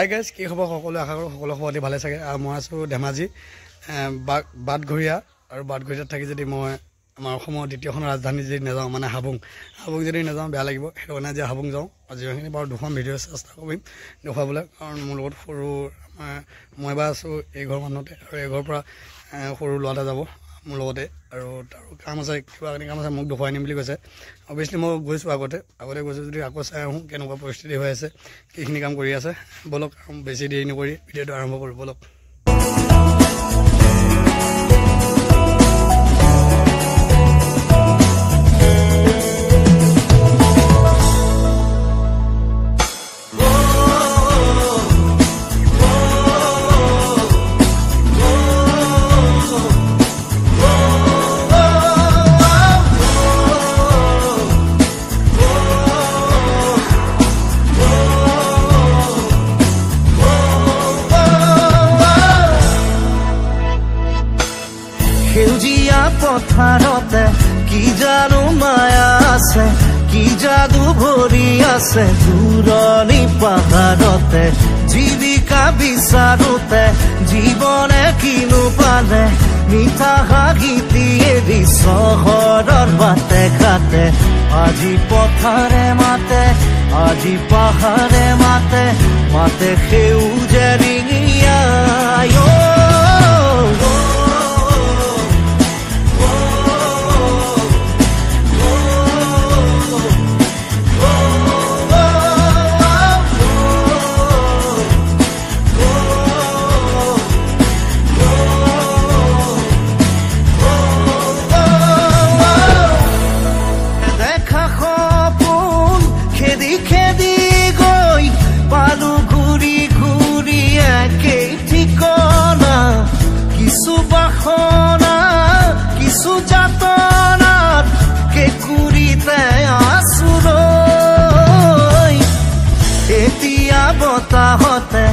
Hi guys, কি খবৰ সকলো? আশা কৰোঁ সকলো খবৰ ভালে চাগে। মই আছোঁ ধেমাজি বাটঘৰীয়া, আৰু বাটঘৰীয়াত থাকি যদি মই আমাৰ অসমৰ দ্বিতীয়খন ৰাজধানী যদি নাযাওঁ, মানে হাবুং যদি নাযাওঁ বেয়া লাগিব। সেইটো কাৰণে আজি হাবুং যাওঁ। আজি সেইখিনি বাৰু দুখন ভিডিঅ' চেষ্টা কৰিম দেখুৱাবলৈ, কাৰণ মোৰ লগত সৰু মই বা আছোঁ এই ঘৰ মানুহতে, আৰু এই ঘৰৰ পৰা সৰু ল'ৰা এটা যাব মোৰ লগতে, আৰু তাৰো কাম আছে, কিবা কাম আছে, মোক দেখুৱাই আনিম বুলি কৈছে। অভিয়াছলি মই গৈছোঁ আগতে গৈছোঁ, যদি আকৌ চাই আহোঁ কেনেকুৱা পৰিস্থিতি হৈ আছে, কিখিনি কাম কৰি আছে। ব'লক বেছি দেৰি নকৰি ভিডিঅ'টো আৰম্ভ কৰোঁ, ব'লক। সেউজীয়া পথাৰতে কি জানো মায়া আছে, কি যাদু ভৰি আছে দূৰণি পাহাৰতে। জীৱিকা বিচাৰোতে জীৱনে কিনো পালে, মিঠা হাঁহি এৰি চহৰৰ বাটে ঘাটে। আজি পথাৰে মাতে, আজি পাহাৰে মাতে, মাতে সেউজে ৰিঙিয়া। কিছু যাতনাত কেঁকুৰিতে আছুৰৈ, এতিয়া বতাহতে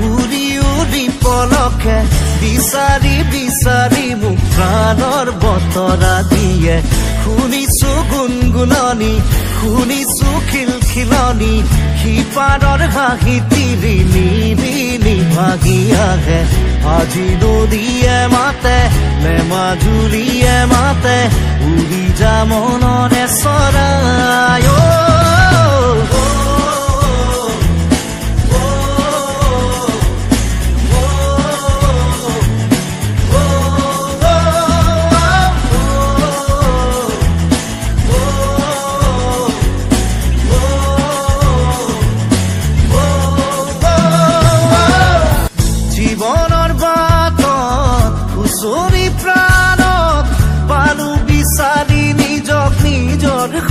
উৰি উৰি পলকে বিচাৰি বিচাৰি মোক প্ৰাণৰ বতৰা দিয়ে। শুনিছো গুণগুণনি, শুনিছো খিলখিলনি, সিপাৰৰ হাঁহি তিৰি নিৰিনি ভাগি আহে। আজি নদীয়ে মাতে, নে মাজুলীয়ে মাতে, উৰি যা মনৰে চৰাই।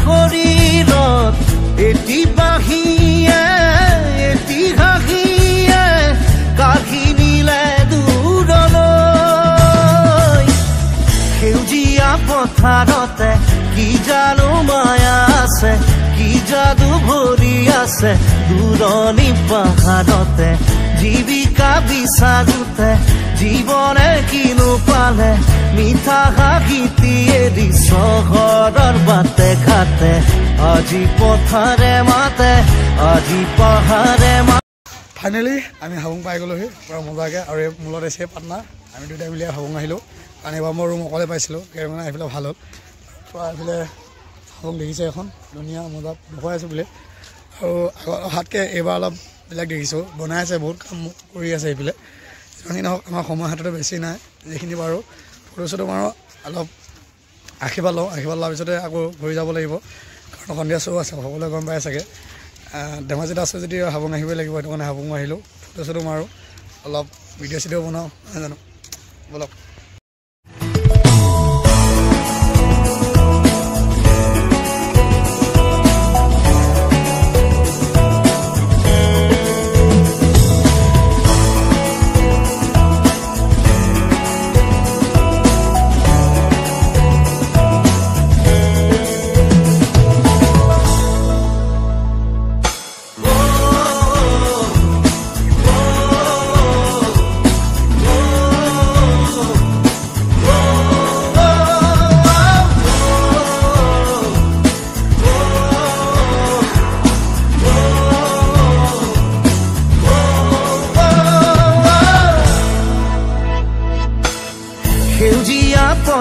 শৰীৰত এটি বাহিয়ে এটি হাঁহিয়ে কাঢ়ি নিলে দূৰলৈ। সেউজীয়া পথাৰতে কি জানো মায়া আছে, কি যাদু ভৰি আছে দূৰণি পাহাৰতে। জীৱিকা বিচাৰোতে জীৱনে কিনো পালে, মিঠা হাঁহি এৰি চহৰৰ বাটে ঘাটে। আজি পথাৰে মাতে, আজি পাহাৰে মাতে। ফাইনেলি আমি হাবুং পাই গ'লোহি পূৰা মজাকৈ, আৰু এই মূলত আছে পাটনা। আমি দুটাই মিলি হাবুং আহিলোঁ, কাৰণ এইবাৰ মই ৰুম অকলে পাইছিলোঁ, সেইকাৰণে আহিবলৈ ভাল হ'ল। পূৰা এইফালে হাবুং দেখিছে এখন ধুনীয়া মজা দেখুৱাই আছোঁ বোলে। আৰু অহাতকৈ এইবাৰ অলপ বেলেগ দেখিছোঁ, বনাই আছে, বহুত কাম কৰি আছে এইফালে। যিমানখিনি নহওক আমাৰ সময় হাততে বেছি নাই, যিখিনি পাৰোঁ ফটো চটো মাৰোঁ, অলপ আশীৰ্বাদ লওঁ। আশীৰ্বাদ লোৱাৰ পিছতে আকৌ ঘূৰি যাব লাগিব, কাৰণ সন্ধিয়া শ্ব' আছে, সকলোৱে গম পাই চাগে। ধেমাজিত আছোঁ যদি হাবুং আহিবই লাগিব, সেইটো কাৰণে হাবুং আহিলোঁ। ফটো চটো মাৰোঁ, অলপ ভিডিঅ' চিডিঅ' বনাওঁ, নহয় জানো? ব'লক।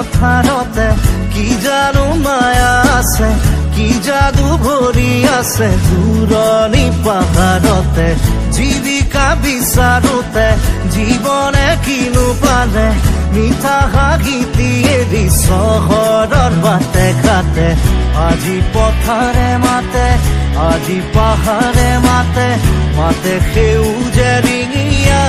পথাৰতে কি জানো মায়া আছে কি যাদু ভৰি আছে দূৰণি পাহাৰতে জীৱিকা বিচাৰোতে জীৱনে কিনো পালে মিঠা হাঁহিতি এৰি চহৰৰ বাটে ঘাটে আজি পথাৰে মাতে আজি পাহাৰে মাতে মাতে সেউজে ৰিঙিয়া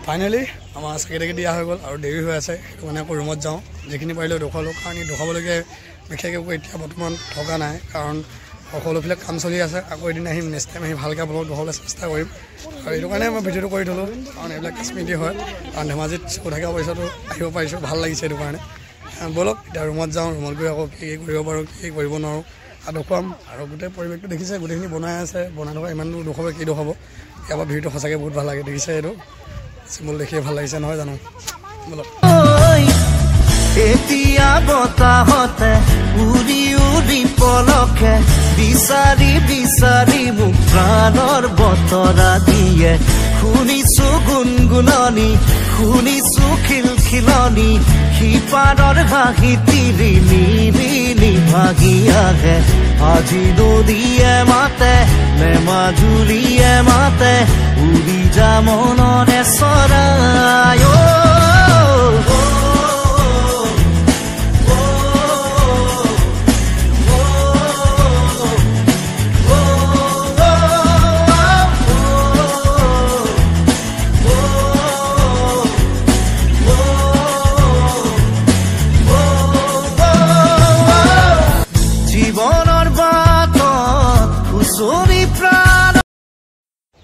ফাইনেলি আমাৰ চাকি দিয়া হৈ গ'ল আৰু দেৰি হৈ আছে সেইটো মানে আকৌ ৰুমত যাওঁ যিখিনি পাৰিলোঁ দেখুৱালোঁ কাৰণ দেখুৱাবলগীয়া বিশেষকৈ এতিয়া বৰ্তমান থকা নাই কাৰণ সকলোফালে কাম চলি আছে আকৌ এদিন আহিম নেক্সট টাইম আহি ভালকৈ আপোনালোক দেখুৱাবলৈ চেষ্টা কৰিম আৰু এইটো কাৰণে মই ভিডিঅ'টো কৰি থ'লোঁ কাৰণ এইবিলাক স্মৃতি হয় কাৰণ ধেমাজিত শ্ব' থকা পইচাটো আহিব পাৰিছোঁ ভাল লাগিছে সেইটো কাৰণে ব'লক এতিয়া ৰুমত যাওঁ ৰুমত গৈ আকৌ কি কৰিব পাৰোঁ কি কৰিব নোৱাৰোঁ আৰু দেখুৱাম আৰু গোটেই পৰিৱেশটো দেখিছে গোটেইখিনি বনাই আছে বনাই থকা ইমান দূৰ দেখুৱাব কি দেখুৱাব ইয়াৰ পৰা ভিডিঅ'টো সঁচাকৈ বহুত ভাল লাগে দেখিছে এইটো চিম্বল দেখিয়ে ভাল লাগিছে নহয় জানো এতিয়া বতাহতে উৰি উৰি পলকে বিচাৰি বিচাৰি মোক প্ৰাণৰ বতৰা দিয়ে শুনিছো গুণগুণনি শুনিছো খিলখিলনি সিপাৰৰ হাঁহি তিৰি নিৰিনি ভাগি আহে আজি নদীয়ে মাতে নে মাজুলীয়ে মাতে উৰি যা মনৰে চৰাই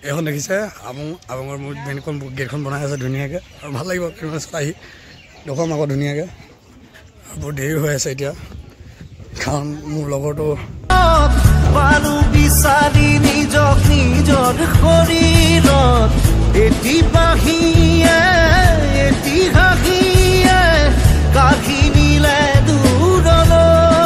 এইখন দেখিছে আবঙৰ মোৰ মেইনখন গেটখন বনাই আছে ধুনীয়াকৈ আৰু ভাল লাগিব আহি দেখুৱাম আকৌ ধুনীয়াকৈ আৰু বহুত দেৰি হৈ আছে এতিয়া কাৰণ মোৰ লগৰটো পালো বিচাৰি নিজক নিজৰ শৰীৰত এটি বাহিয়ে এটি হাঁহিয়ে কাঢ়ি নিলে দূৰলৈ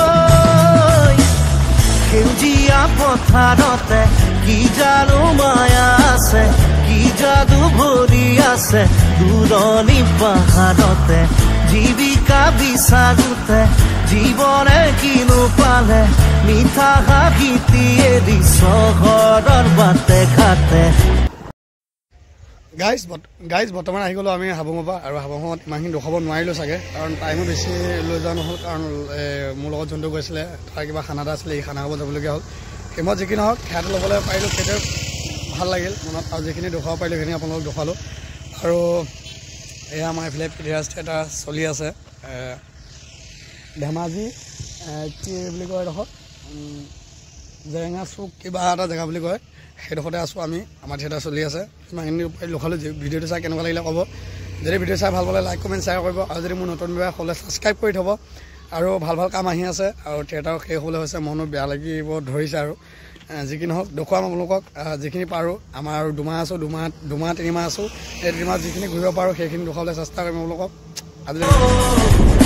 সেউজীয়া পথাৰতে কি জানো মায়া আছে কি যাদু ভৰি আছে দূৰণি পাহাৰতে জীৱিকা বিচাৰোতে জীৱনে কিনো পালে মিঠা হাঁহিতি এৰি চহৰৰ বাটে ঘাটে গাইজ বৰ্তমান আহি গ'লোঁ আমি হাবুঙৰ পৰা আৰু হাবুঙত ইমানখিনি দেখুৱাব নোৱাৰিলোঁ চাগে কাৰণ টাইমো বেছি লৈ যোৱা নহ'ল কাৰণ মোৰ লগত যোনটো গৈছিলে তাৰ কিবা খানা এটা আছিলে এই খানা খাব যাবলগীয়া হ'ল মই যিখিনি নহওক সেয়াটো ল'বলৈ পাৰিলোঁ সেইটোৱে ভাল লাগিল মনত আৰু যিখিনি দেখুৱাব পাৰিলোঁ সেইখিনি আপোনালোকক দেখুৱালোঁ আৰু এয়া আমাৰ এইফালে পিডিৰাষ্ট এটা চলি আছে ধেমাজি কি বুলি কয় এডোখৰ জেৰেঙা চুক কিবা এটা জেগা বুলি কয় সেইডোখৰতে আছোঁ আমি আমাৰ থিয়েটাৰ চলি আছে ইমানখিনি দেখুৱালোঁ ভিডিঅ'টো চাই কেনেকুৱা লাগিলে ক'ব যদি ভিডিঅ' চাই ভাল পালে লাইক কমেণ্ট শ্বেয়াৰ কৰিব আৰু যদি মোৰ নতুন ব্যৱসায় হ'লে ছাবস্ক্ৰাইব কৰি থ'ব আৰু ভাল ভাল কাম আহি আছে আৰু থিয়েটাৰ শেষ হ'বলৈ হৈছে মনো বেয়া লাগিব ধৰিছে আৰু যি কি নহওক দেখুৱাম আপোনালোকক যিখিনি পাৰোঁ আমাৰ আৰু দুমাহ আছোঁ দুমাহ তিনিমাহ আছোঁ এই তিনিমাহ যিখিনি ঘূৰিব পাৰোঁ সেইখিনি দেখুৱাবলৈ চেষ্টা কৰিম আপোনালোকক আজিলৈ